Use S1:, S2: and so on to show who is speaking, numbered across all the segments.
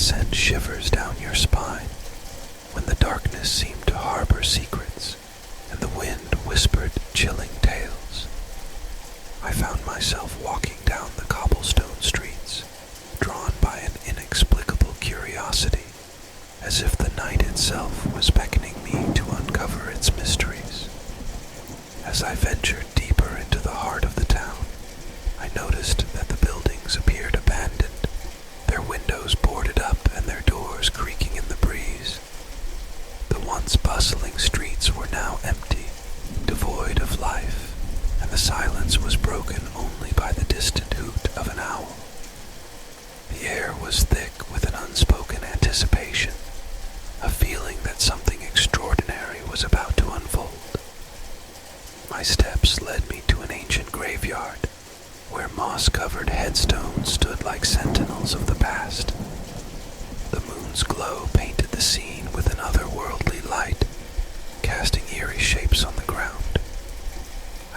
S1: send shivers down your spine, when the darkness seemed to harbor secrets, and the wind whispered chilling tales. I found myself walking down the cobblestone streets, drawn by an inexplicable curiosity, as if the night itself was beckoning me to uncover its mysteries. As I ventured deeper into the heart of the town, I noticed that the buildings appeared abandoned, their windows boarded up and their doors creaking in the breeze. The once bustling streets were now empty, devoid of life, and the silence was broken only by the distant hoot of an owl. The air was thick with an unspoken anticipation, a feeling that something extraordinary was about to unfold. My steps led me to an ancient graveyard, where moss-covered headstones stood like sentinels of the past. The moon's glow painted the scene with an otherworldly light, casting eerie shapes on the ground.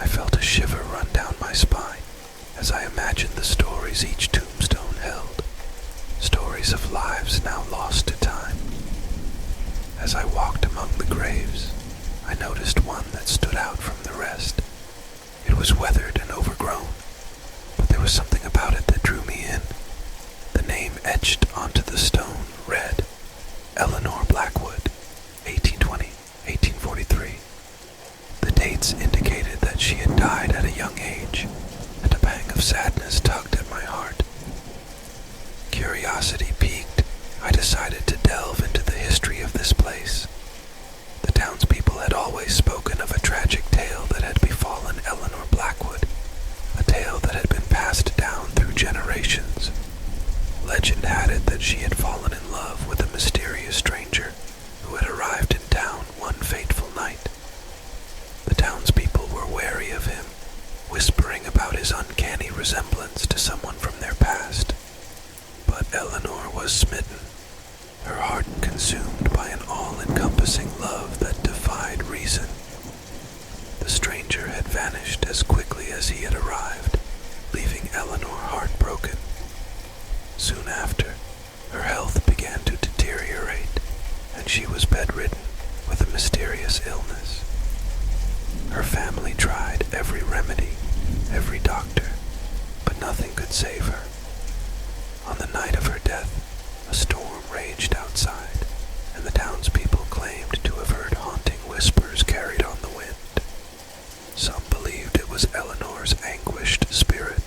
S1: I felt a shiver run down my spine as I imagined the stories each tombstone held, stories of lives now lost to time. As I walked among the graves, I noticed one that stood out from the rest. It was weathered and overgrown, but there was something about it that drew me in. The name etched onto the stone read, Eleanor Blackwood, 1820-1843. The dates indicated that she had died at a young age, and a pang of sadness tugged at my heart. Curiosity piqued, I decided to delve into the history of this place. The townspeople had always spoken of a tragic tale that had befallen Eleanor Blackwood, a tale that had been passed down through generations. Legend had it that she had fallen in love with a mysterious stranger who had arrived in town one fateful night. The townspeople were wary of him, whispering about his uncanny resemblance to someone from their past. But Eleanor was smitten, her heart consumed by an all-encompassing love that defied reason. The stranger had vanished as quickly as he had arrived, leaving Eleanor heartbroken. Soon after, her health began to deteriorate, and she was bedridden with a mysterious illness. Her family tried every remedy, every doctor, but nothing could save her. On the night of her death, a storm raged outside, and the townspeople claimed to have heard haunting whispers carried on the wind. Some believed it was Eleanor's anguished spirit,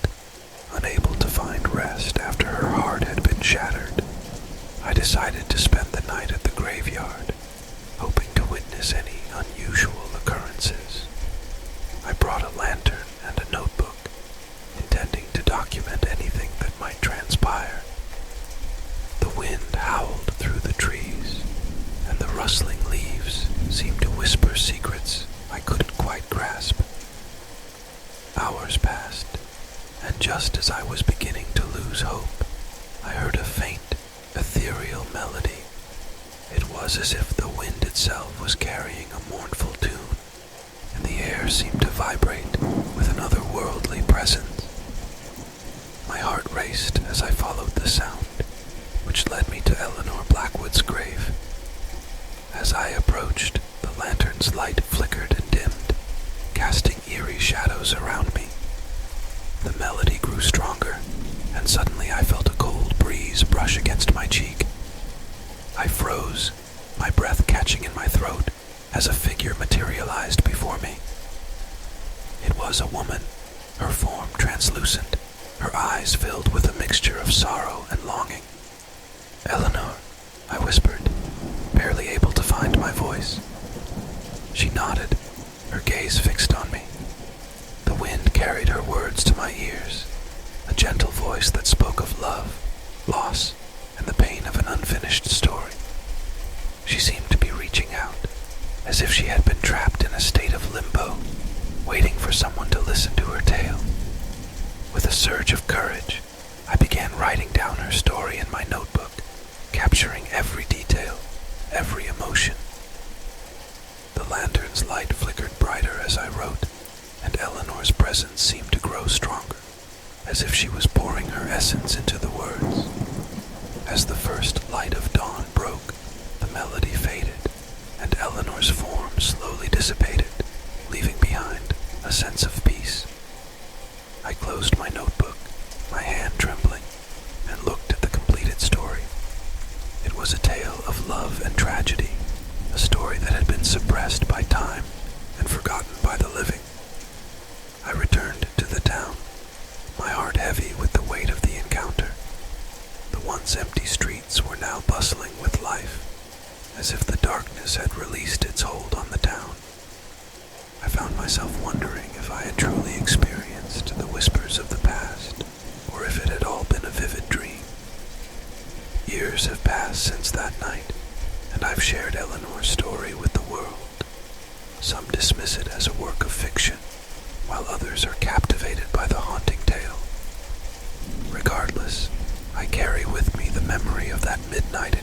S1: unable to find rest after her heart had been shattered. I decided to spend the night at the graveyard, hoping to witness any unusual occurrences. I brought a lantern and a notebook, intending to document anything that might transpire. The wind howled through the trees, and the rustling leaves seemed to whisper secrets I couldn't quite grasp. Hours passed, and just as I was beginning to lose hope, I heard a faint, ethereal melody. It was as if the wind itself was carrying a mournful tune, and the air seemed to vibrate with an otherworldly presence. My heart raced as I followed the sound, which led me to Eleanor Blackwood's grave. As I approached, the lantern's light flickered and dimmed, casting eerie shadows around me. The melody grew stronger, and suddenly I felt a cold breeze brush against my cheek. I froze, my breath catching in my throat, as a figure materialized before me. It was a woman, her form translucent, her eyes filled with a mixture of sorrow and longing. "Eleanor," I whispered, barely able to find my voice. She nodded, her gaze fixed on me. The wind carried her words to my ears, a gentle voice that spoke of love, loss, and the pain of an unfinished story. She seemed to be reaching out, as if she had been trapped in a state of limbo, waiting for someone to listen to her tale. With a surge of courage, I began writing down her story in my notebook, capturing every detail, every emotion. The lantern's light flickered brighter as I wrote, and Eleanor's presence seemed to grow stronger, as if she was pouring her essence into the words. As the first light of dawn broke, the melody faded, and Eleanor's form slowly dissipated, leaving behind a sense of peace. I closed my notebook, my hand trembling, and looked at the completed story. It was a tale of love and tragedy, a story that had been suppressed by time and forgotten by the living. I returned to the town, my heart heavy with the weight of the encounter. The once empty streets were now bustling with life, as if the darkness had released its hold on the town. I found myself wondering if I had truly experienced the whispers of the past, or if it had all been a vivid dream. Years have passed since that night, and I've shared Eleanor's story with the world. Some dismiss it as a work of fiction, while others are captivated by the haunting tale. Regardless, I carry with me the memory of that midnight